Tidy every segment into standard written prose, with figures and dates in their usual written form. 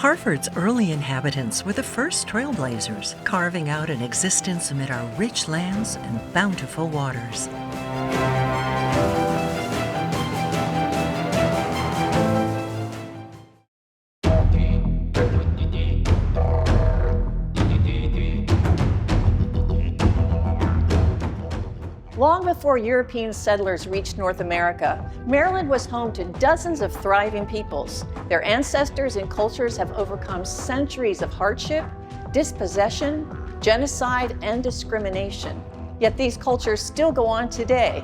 Harford's early inhabitants were the first trailblazers, carving out an existence amid our rich lands and bountiful waters. Long before European settlers reached North America, Maryland was home to dozens of thriving peoples. Their ancestors and cultures have overcome centuries of hardship, dispossession, genocide, and discrimination. Yet these cultures still go on today.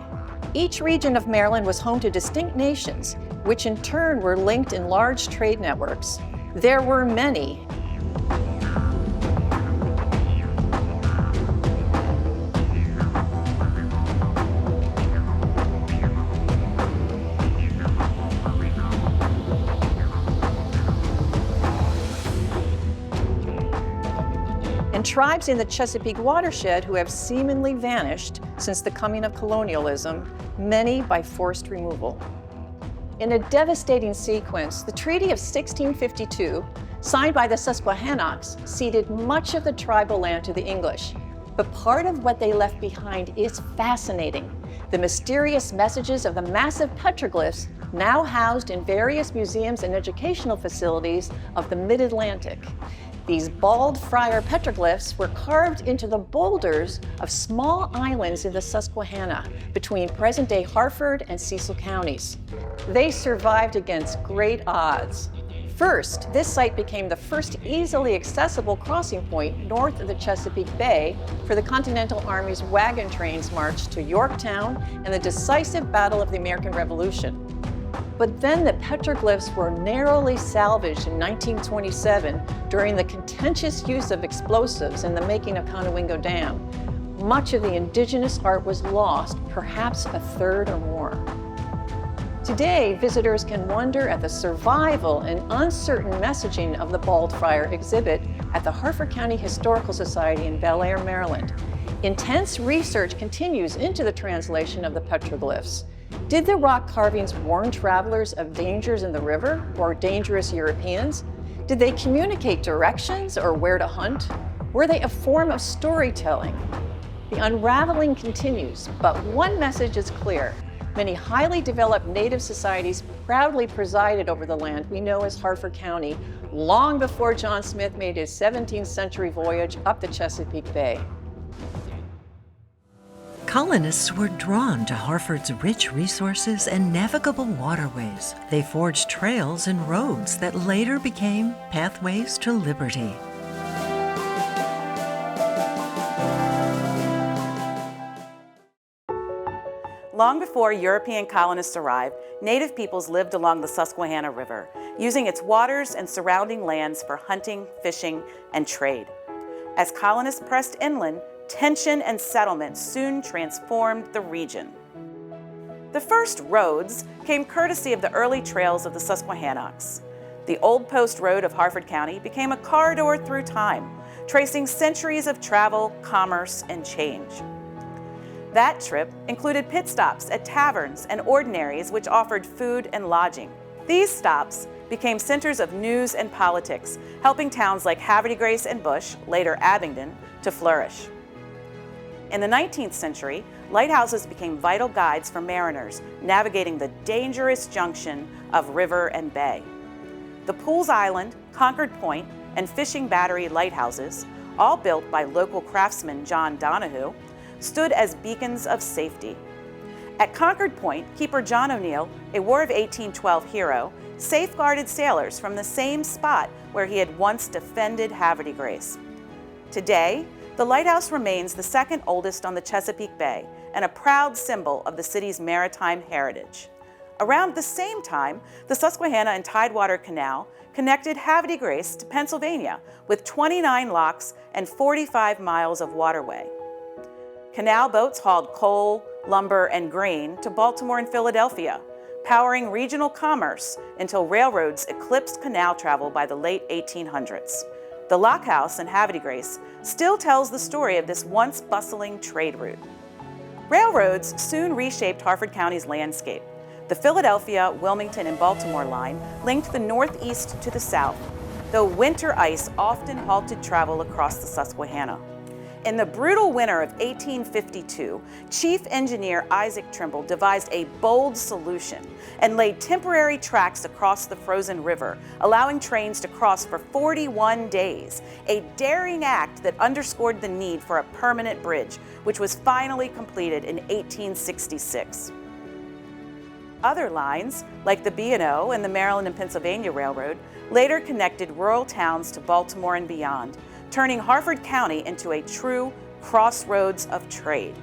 Each region of Maryland was home to distinct nations, which in turn were linked in large trade networks. There were many. And tribes in the Chesapeake watershed who have seemingly vanished since the coming of colonialism, many by forced removal. In a devastating sequence, the Treaty of 1652, signed by the Susquehannocks, ceded much of the tribal land to the English. But part of what they left behind is fascinating: the mysterious messages of the massive petroglyphs now housed in various museums and educational facilities of the Mid-Atlantic. These bald friar petroglyphs were carved into the boulders of small islands in the Susquehanna between present-day Harford and Cecil counties. They survived against great odds. First, this site became the first easily accessible crossing point north of the Chesapeake Bay for the Continental Army's wagon trains march to Yorktown and the decisive Battle of the American Revolution. But then the petroglyphs were narrowly salvaged in 1927 during the contentious use of explosives in the making of Conowingo Dam. Much of the indigenous art was lost, perhaps a third or more. Today, visitors can wonder at the survival and uncertain messaging of the Bald Friar exhibit at the Harford County Historical Society in Bel Air, Maryland. Intense research continues into the translation of the petroglyphs. Did the rock carvings warn travelers of dangers in the river or dangerous Europeans? Did they communicate directions or where to hunt? Were they a form of storytelling? The unraveling continues, but one message is clear. Many highly developed Native societies proudly presided over the land we know as Harford County long before John Smith made his 17th century voyage up the Chesapeake Bay. Colonists were drawn to Harford's rich resources and navigable waterways. They forged trails and roads that later became pathways to liberty. Long before European colonists arrived, Native peoples lived along the Susquehanna River, using its waters and surrounding lands for hunting, fishing, and trade. As colonists pressed inland, tension and settlement soon transformed the region. The first roads came courtesy of the early trails of the Susquehannocks. The Old Post Road of Harford County became a corridor through time, tracing centuries of travel, commerce, and change. That trip included pit stops at taverns and ordinaries which offered food and lodging. These stops became centers of news and politics, helping towns like Havre-de-Grace and Bush, later Abingdon, to flourish. In the 19th century, lighthouses became vital guides for mariners navigating the dangerous junction of river and bay. The Pools Island, Concord Point, and Fishing Battery lighthouses, all built by local craftsman John Donahue, stood as beacons of safety. At Concord Point, Keeper John O'Neill, a War of 1812 hero, safeguarded sailors from the same spot where he had once defended Havre-de-Grace. Today, the lighthouse remains the second oldest on the Chesapeake Bay and a proud symbol of the city's maritime heritage. Around the same time, the Susquehanna and Tidewater Canal connected Havre-de-Grace to Pennsylvania with 29 locks and 45 miles of waterway. Canal boats hauled coal, lumber, and grain to Baltimore and Philadelphia, powering regional commerce until railroads eclipsed canal travel by the late 1800s. The Lock House in Havre-de-Grace still tells the story of this once bustling trade route. Railroads soon reshaped Harford County's landscape. The Philadelphia, Wilmington, and Baltimore line linked the northeast to the south. though winter ice often halted travel across the Susquehanna. In the brutal winter of 1852, Chief Engineer Isaac Trimble devised a bold solution and laid temporary tracks across the frozen river, allowing trains to cross for 41 days, a daring act that underscored the need for a permanent bridge, which was finally completed in 1866. Other lines, like the B&O and the Maryland and Pennsylvania Railroad, later connected rural towns to Baltimore and beyond, turning Harford County into a true crossroads of trade.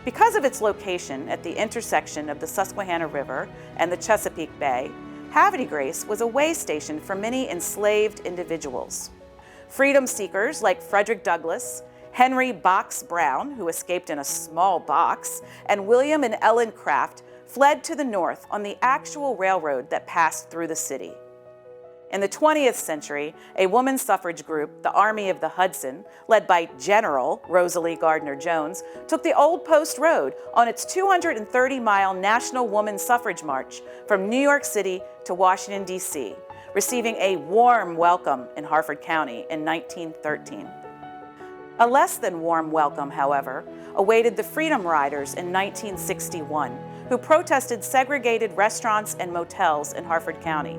Because of its location at the intersection of the Susquehanna River and the Chesapeake Bay, Havre de Grace was a way station for many enslaved individuals. Freedom seekers like Frederick Douglass, Henry Box Brown, who escaped in a small box, and William and Ellen Craft fled to the north on the actual railroad that passed through the city. In the 20th century, a women's suffrage group, the Army of the Hudson, led by General Rosalie Gardner Jones, took the Old Post Road on its 230-mile National Woman Suffrage March from New York City to Washington, D.C., receiving a warm welcome in Harford County in 1913. A less than warm welcome, however, awaited the Freedom Riders in 1961, who protested segregated restaurants and motels in Harford County,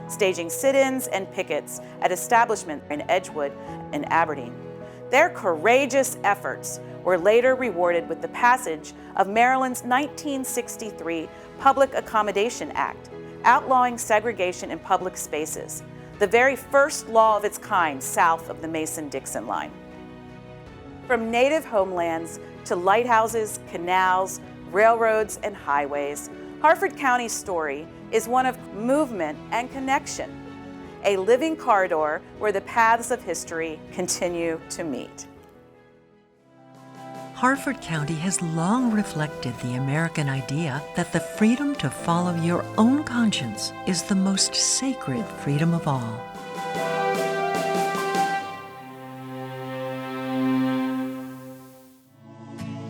staging sit-ins and pickets at establishments in Edgewood and Aberdeen. Their courageous efforts were later rewarded with the passage of Maryland's 1963 Public Accommodation Act, outlawing segregation in public spaces, the very first law of its kind south of the Mason-Dixon line. From native homelands to lighthouses, canals, railroads, and highways, Harford County's story is one of movement and connection, a living corridor where the paths of history continue to meet. Harford County has long reflected the American idea that the freedom to follow your own conscience is the most sacred freedom of all.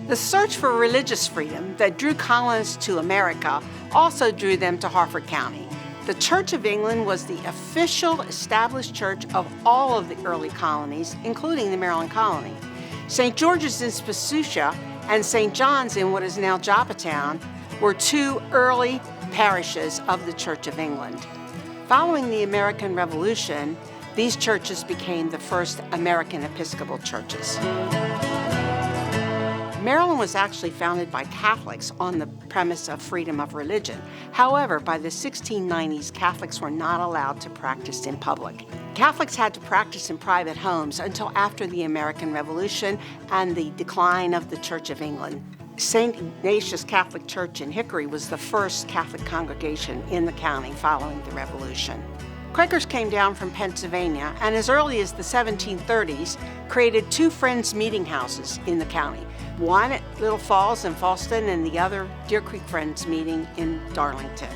The search for religious freedom that drew colonists to America also drew them to Harford County. The Church of England was the official established church of all of the early colonies, including the Maryland colony. St. George's in Spossucha and St. John's in what is now Joppatown were two early parishes of the Church of England. Following the American Revolution, these churches became the first American Episcopal churches. Maryland was actually founded by Catholics on the premise of freedom of religion. However, by the 1690s, Catholics were not allowed to practice in public. Catholics had to practice in private homes until after the American Revolution and the decline of the Church of England. St. Ignatius Catholic Church in Hickory was the first Catholic congregation in the county following the Revolution. Quakers came down from Pennsylvania and as early as the 1730s created two Friends meeting houses in the county. One at Little Falls in Falston and the other Deer Creek Friends meeting in Darlington.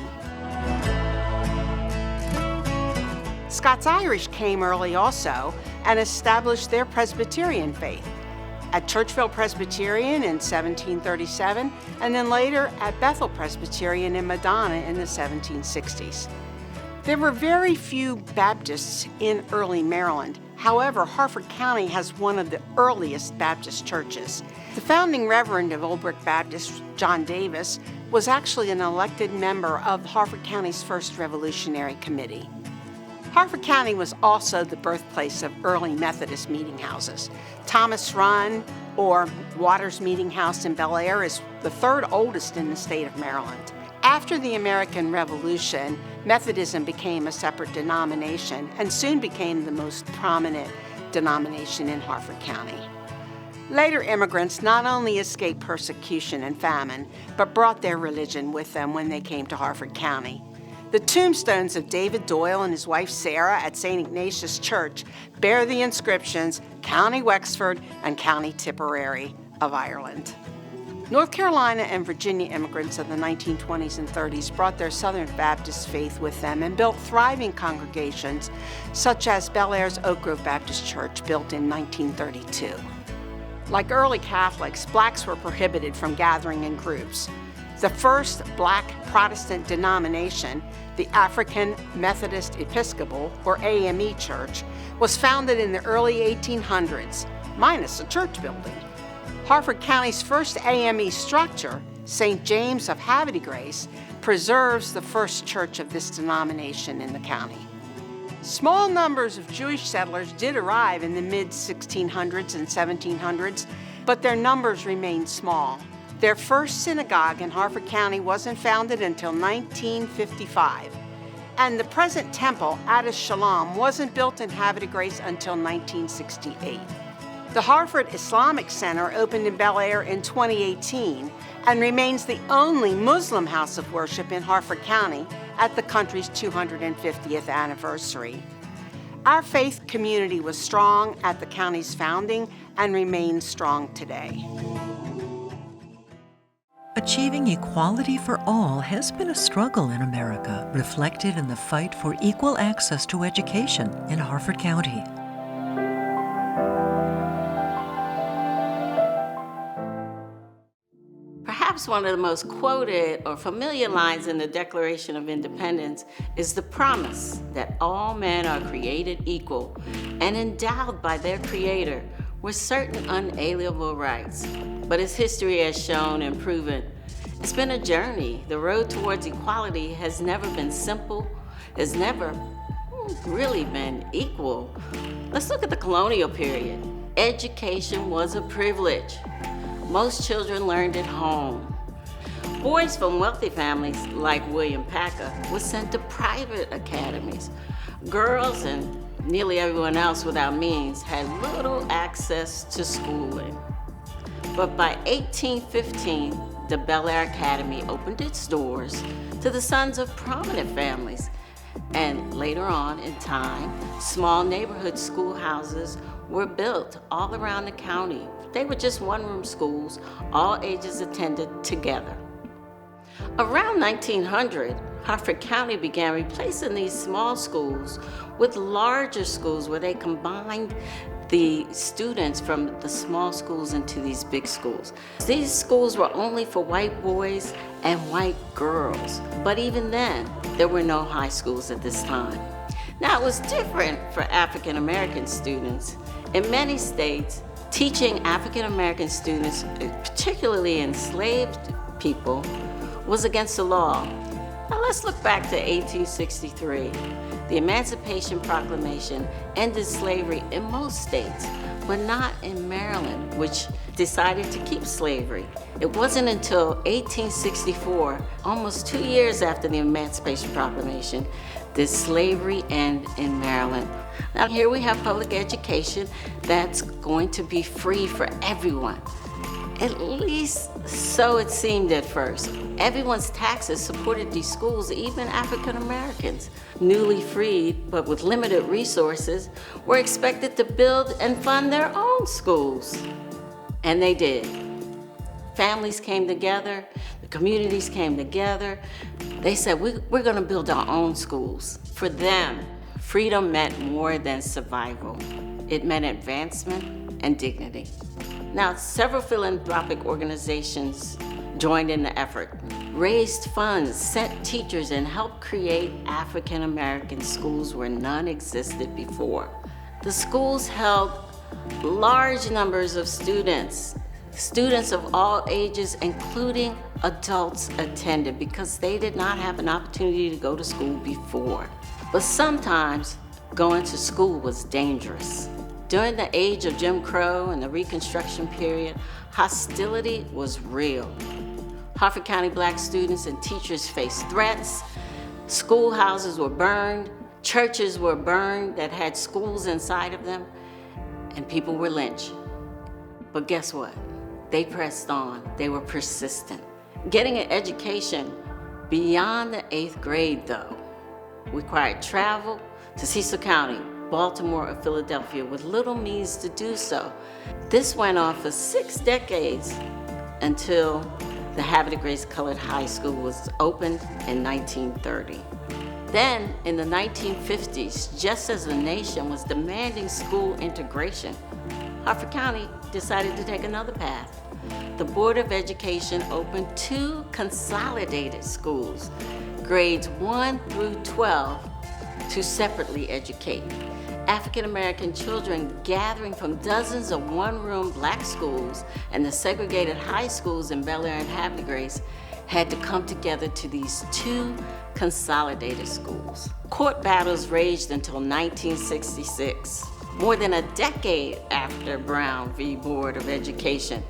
Scots-Irish came early also and established their Presbyterian faith at Churchville Presbyterian in 1737 and then later at Bethel Presbyterian in Madonna in the 1760s. There were very few Baptists in early Maryland. However, Harford County has one of the earliest Baptist churches. The founding reverend of Old Brick Baptist, John Davis, was actually an elected member of Harford County's first Revolutionary Committee. Harford County was also the birthplace of early Methodist meeting houses. Thomas Run, or Waters Meeting House in Bel Air, is the third oldest in the state of Maryland. After the American Revolution, Methodism became a separate denomination and soon became the most prominent denomination in Harford County. Later immigrants not only escaped persecution and famine, but brought their religion with them when they came to Harford County. The tombstones of David Doyle and his wife Sarah at St. Ignatius Church bear the inscriptions County Wexford and County Tipperary of Ireland. North Carolina and Virginia immigrants of the 1920s and 30s brought their Southern Baptist faith with them and built thriving congregations such as Bel Air's Oak Grove Baptist Church, built in 1932. Like early Catholics, blacks were prohibited from gathering in groups. The first black Protestant denomination, the African Methodist Episcopal, or AME Church, was founded in the early 1800s, minus a church building. Harford County's first AME structure, St. James of Havre de Grace, preserves the first church of this denomination in the county. Small numbers of Jewish settlers did arrive in the mid-1600s and 1700s, but their numbers remained small. Their first synagogue in Harford County wasn't founded until 1955, and the present temple, Adas Shalom, wasn't built in Havre de Grace until 1968. The Harford Islamic Center opened in Bel Air in 2018 and remains the only Muslim house of worship in Harford County at the country's 250th anniversary. Our faith community was strong at the county's founding and remains strong today. Achieving equality for all has been a struggle in America, reflected in the fight for equal access to education in Harford County. Perhaps one of the most quoted or familiar lines in the Declaration of Independence is the promise that all men are created equal and endowed by their Creator with certain unalienable rights. But as history has shown and proven, it's been a journey. The road towards equality has never been simple, has never really been equal. Let's look at the colonial period. Education was a privilege. Most children learned at home. Boys from wealthy families like William Packer were sent to private academies. Girls and nearly everyone else without means had little access to schooling. But by 1815, the Bel Air Academy opened its doors to the sons of prominent families. And later on in time, small neighborhood schoolhouses were built all around the county. They were just one-room schools, all ages attended together. Around 1900, Harford County began replacing these small schools with larger schools where they combined the students from the small schools into these big schools. These schools were only for white boys and white girls, but even then, there were no high schools at this time. Now, it was different for African American students. In many states, teaching African American students, particularly enslaved people, was against the law. Now let's look back to 1863. The Emancipation Proclamation ended slavery in most states, but not in Maryland, which decided to keep slavery. It wasn't until 1864, almost 2 years after the Emancipation Proclamation, did slavery end in Maryland. Now here we have public education that's going to be free for everyone. At least so it seemed at first. Everyone's taxes supported these schools, even African Americans, newly freed but with limited resources, were expected to build and fund their own schools. And they did. Families came together, the communities came together. They said, we're gonna build our own schools. For them, freedom meant more than survival. It meant advancement and dignity. Now, several philanthropic organizations joined in the effort, raised funds, sent teachers, and helped create African American schools where none existed before. The schools held large numbers of students. Students of all ages, including adults, attended because they did not have an opportunity to go to school before. But sometimes going to school was dangerous. During the age of Jim Crow and the Reconstruction period, hostility was real. Harford County Black students and teachers faced threats. Schoolhouses were burned. Churches were burned that had schools inside of them. And people were lynched. But guess what? They pressed on. They were persistent. Getting an education beyond the 8th grade, though, required travel to Cecil County, Baltimore, or Philadelphia with little means to do so. This went on for 6 decades until the Havre de Grace Colored High School was opened in 1930. Then, in the 1950s, just as the nation was demanding school integration, Harford County decided to take another path. the Board of Education opened 2 consolidated schools, grades 1 through 12, to separately educate African American children gathering from dozens of one-room black schools and the segregated high schools in Bel Air and Havre de Grace had to come together to these 2 consolidated schools. Court battles raged until 1966, more than a decade after Brown v. Board of Education,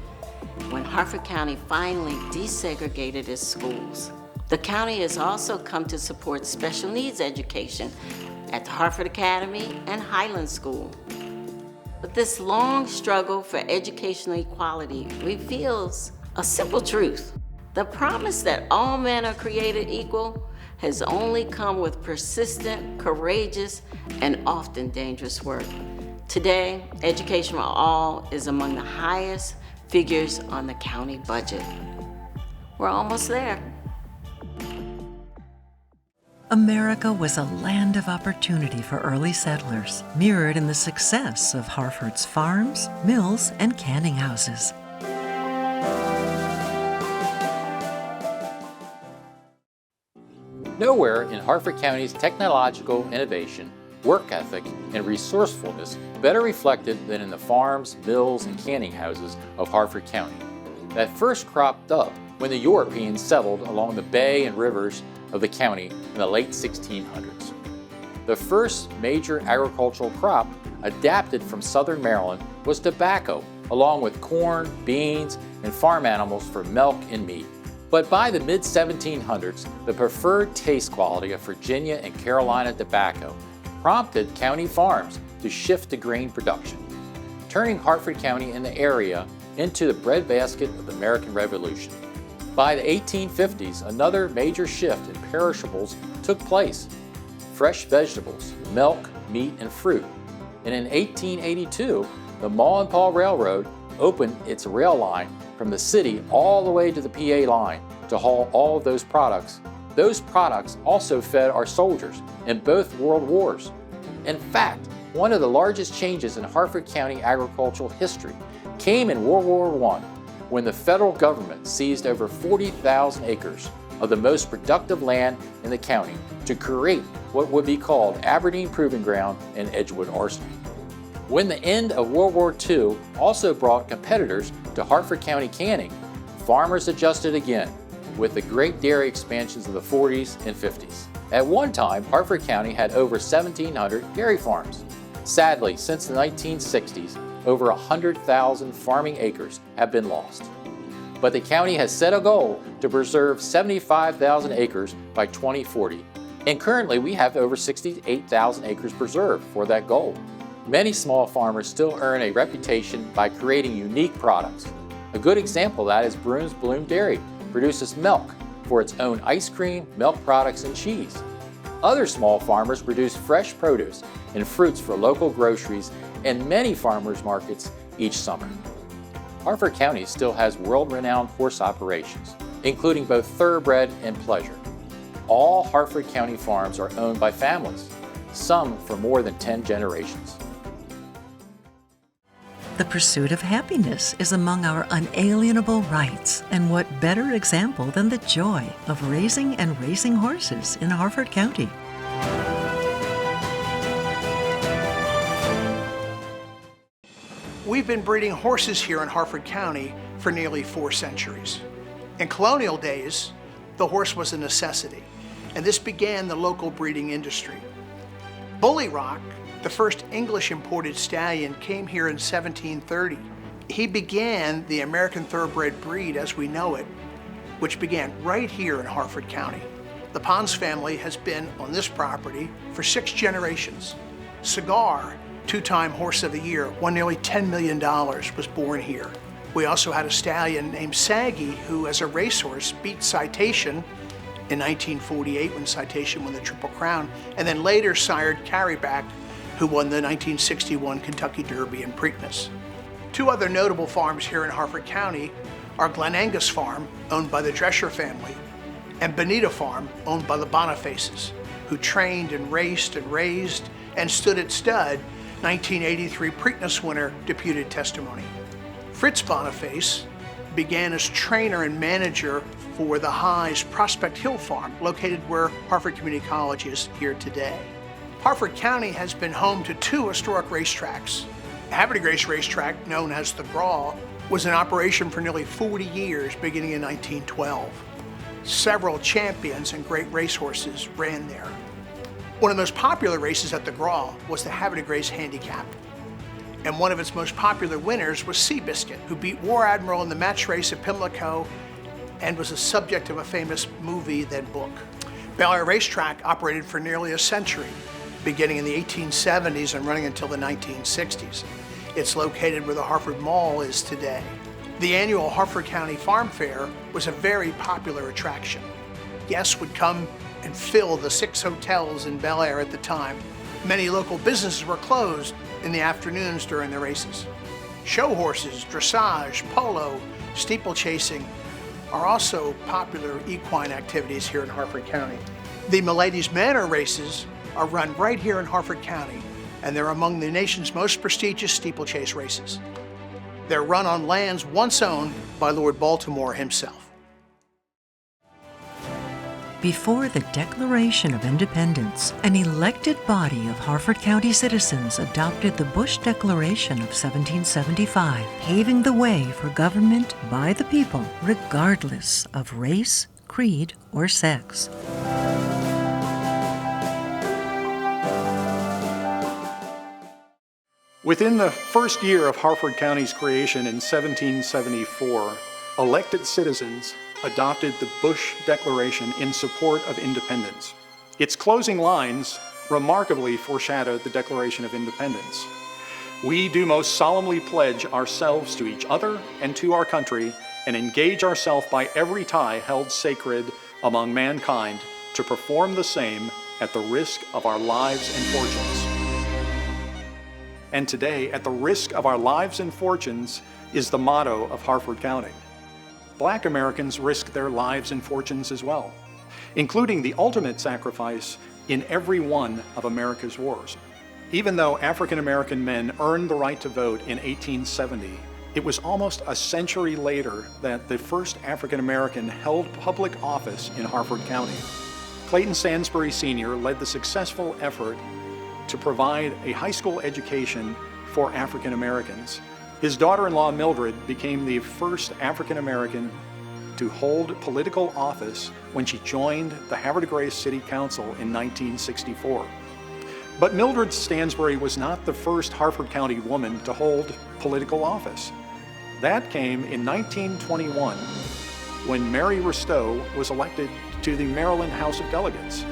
when Harford County finally desegregated its schools. The county has also come to support special needs education at the Harford Academy and Highland School. But this long struggle for educational equality reveals a simple truth. The promise that all men are created equal has only come with persistent, courageous, and often dangerous work. Today, education for all is among the highest figures on the county budget. We're almost there. America was a land of opportunity for early settlers, mirrored in the success of Harford's farms, mills, and canning houses. Nowhere in Harford County's technological innovation, work ethic, and resourcefulness better reflected than in the farms, mills, and canning houses of Harford County that first cropped up when the Europeans settled along the bay and rivers of the county in the late 1600s. The first major agricultural crop adapted from southern Maryland was tobacco, along with corn, beans, and farm animals for milk and meat. But by the mid-1700s, the preferred taste quality of Virginia and Carolina tobacco prompted county farms to shift to grain production, turning Harford County and the area into the breadbasket of the American Revolution. By the 1850s, another major shift in perishables took place: fresh vegetables, milk, meat, and fruit. And in 1882, the Ma and Pa Railroad opened its rail line from the city all the way to the PA line to haul all of those products. Those products also fed our soldiers in both world wars. In fact, one of the largest changes in Harford County agricultural history came in World War I, when the federal government seized over 40,000 acres of the most productive land in the county to create what would be called Aberdeen Proving Ground and Edgewood Arsenal. When the end of World War II also brought competitors to Harford County canning, farmers adjusted again with the great dairy expansions of the 40s and 50s. At one time, Harford County had over 1,700 dairy farms. Sadly, since the 1960s, over 100,000 farming acres have been lost. But the county has set a goal to preserve 75,000 acres by 2040, and currently we have over 68,000 acres preserved for that goal. Many small farmers still earn a reputation by creating unique products. A good example of that is Bruins Bloom Dairy, produces milk for its own ice cream, milk products, and cheese. Other small farmers produce fresh produce and fruits for local groceries and many farmers markets each summer. Harford County still has world-renowned horse operations, including both thoroughbred and pleasure. All Harford County farms are owned by families, some for more than 10 generations. The pursuit of happiness is among our unalienable rights, and what better example than the joy of raising and racing horses in Harford County? We've been breeding horses here in Harford County for nearly 4 centuries. In colonial days, the horse was a necessity, and this began the local breeding industry. Bully Rock, the first English imported stallion, came here in 1730. He began the American thoroughbred breed as we know it, which began right here in Harford County. The Pons family has been on this property for 6 generations. Cigar, 2-time Horse of the Year, won nearly $10 million, was born here. We also had a stallion named Saggy, who as a racehorse beat Citation in 1948 when Citation won the Triple Crown, and then later sired Carryback, who won the 1961 Kentucky Derby and Preakness. 2 other notable farms here in Harford County are Glen Angus Farm, owned by the Drescher family, and Bonita Farm, owned by the Bonifaces, who trained and raced and raised and stood at stud 1983 Preakness winner deputed testimony. Fritz Boniface began as trainer and manager for the High's Prospect Hill Farm, located where Harford Community College is here today. Harford County has been home to 2 historic racetracks. The Havre de Grace racetrack, known as the Graw, was in operation for nearly 40 years, beginning in 1912. Several champions and great racehorses ran there. One of the most popular races at the Graw was the Havre de Grace Handicap. And one of its most popular winners was Seabiscuit, who beat War Admiral in the match race at Pimlico and was the subject of a famous movie, then book. Bel Air Racetrack operated for nearly a century, beginning in the 1870s and running until the 1960s. It's located where the Harford Mall is today. The annual Harford County Farm Fair was a very popular attraction. Guests would come and fill the 6 hotels in Bel Air at the time. Many local businesses were closed in the afternoons during the races. Show horses, dressage, polo, steeplechasing are also popular equine activities here in Harford County. The Milady's Manor races are run right here in Harford County, and they're among the nation's most prestigious steeplechase races. They're run on lands once owned by Lord Baltimore himself. Before the Declaration of Independence, an elected body of Harford County citizens adopted the Bush Declaration of 1775, paving the way for government by the people, regardless of race, creed, or sex. Within the first year of Harford County's creation in 1774, elected citizens adopted the Bush Declaration in support of independence. Its closing lines remarkably foreshadowed the Declaration of Independence. We do most solemnly pledge ourselves to each other and to our country, and engage ourselves by every tie held sacred among mankind to perform the same at the risk of our lives and fortunes. And today, at the risk of our lives and fortunes, is the motto of Harford County. Black Americans risk their lives and fortunes as well, including the ultimate sacrifice in every one of America's wars. Even though African American men earned the right to vote in 1870, it was almost a century later that the first African American held public office in Harford County. Clayton Sansbury Sr. led the successful effort to provide a high school education for African Americans. His daughter-in-law Mildred became the first African American to hold political office when she joined the Havre de Grace City Council in 1964. But Mildred Stansbury was not the first Harford County woman to hold political office. That came in 1921 when Mary Ristow was elected to the Maryland House of Delegates.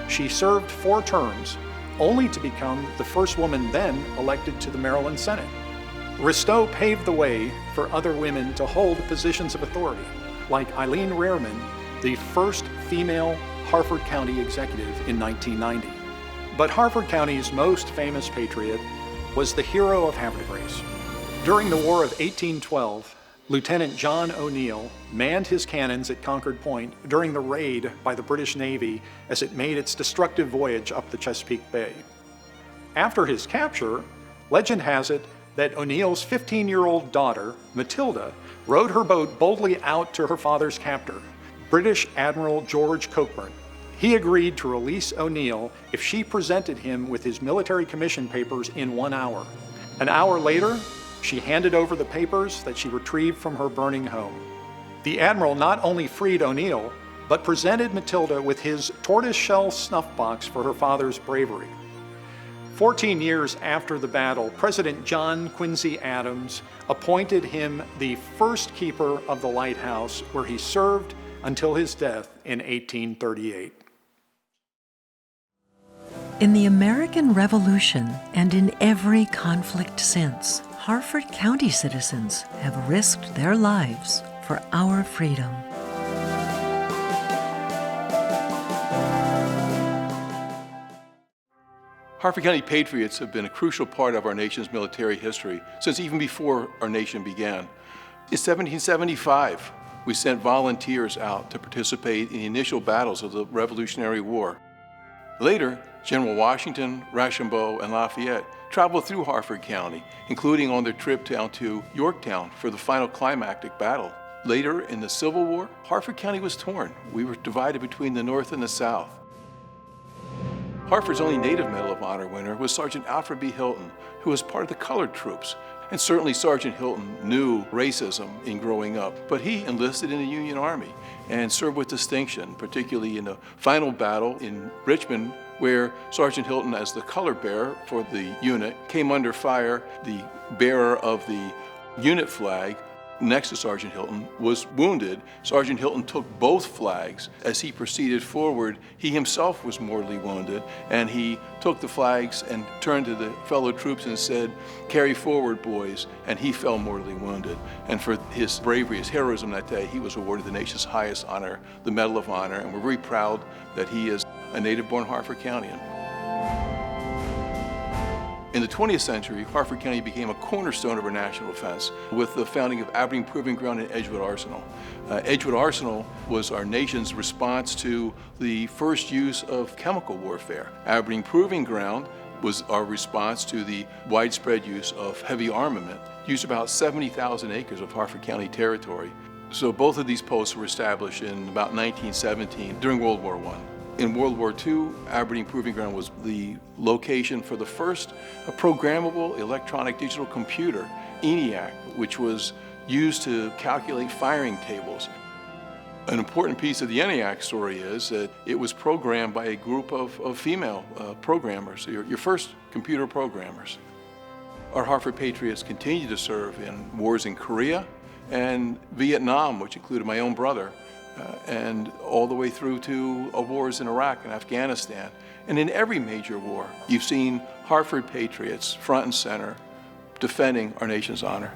She served 4 terms, only to become the first woman then elected to the Maryland Senate. Ristow paved the way for other women to hold positions of authority, like Eileen Rehrman, the first female Harford County executive in 1990. But Harford County's most famous patriot was the hero of Havre de Grace. During the War of 1812, Lieutenant John O'Neill manned his cannons at Concord Point during the raid by the British Navy as it made its destructive voyage up the Chesapeake Bay. After his capture, legend has it that O'Neill's 15-year-old daughter, Matilda, rowed her boat boldly out to her father's captor, British Admiral George Cockburn. He agreed to release O'Neill if she presented him with his military commission papers in 1 hour. An hour later, she handed over the papers that she retrieved from her burning home. The Admiral not only freed O'Neill, but presented Matilda with his tortoiseshell snuff box for her father's bravery. 14 years after the battle, President John Quincy Adams appointed him the first keeper of the lighthouse, where he served until his death in 1838. In the American Revolution and in every conflict since, Harford County citizens have risked their lives for our freedom. Harford County Patriots have been a crucial part of our nation's military history since even before our nation began. In 1775, we sent volunteers out to participate in the initial battles of the Revolutionary War. Later, General Washington, Rochambeau, and Lafayette traveled through Harford County, including on their trip down to Yorktown for the final climactic battle. Later in the Civil War, Harford County was torn. We were divided between the North and the South. Harford's only native Medal of Honor winner was Sergeant Alfred B. Hilton, who was part of the colored troops. And certainly Sergeant Hilton knew racism in growing up, but he enlisted in the Union Army and served with distinction, particularly in the final battle in Richmond, where Sergeant Hilton, as the color bearer for the unit, came under fire. The bearer of the unit flag next to Sergeant Hilton was wounded. Sergeant Hilton took both flags. As he proceeded forward, he himself was mortally wounded, and he took the flags and turned to the fellow troops and said, "Carry forward, boys," and he fell mortally wounded. And for his bravery, his heroism that day, he was awarded the nation's highest honor, the Medal of Honor, and we're very proud that he is a native-born Harford Countyan. In the 20th century, Harford County became a cornerstone of our national defense with the founding of Aberdeen Proving Ground and Edgewood Arsenal. Edgewood Arsenal was our nation's response to the first use of chemical warfare. Aberdeen Proving Ground was our response to the widespread use of heavy armament, used about 70,000 acres of Harford County territory. So both of these posts were established in about 1917 during World War I. In World War II, Aberdeen Proving Ground was the location for the first programmable electronic digital computer, ENIAC, which was used to calculate firing tables. An important piece of the ENIAC story is that it was programmed by a group of female programmers, your first computer programmers. Our Harford Patriots continue to serve in wars in Korea and Vietnam, which included my own brother, and all the way through to wars in Iraq and Afghanistan. And in every major war, you've seen Harford Patriots front and center defending our nation's honor.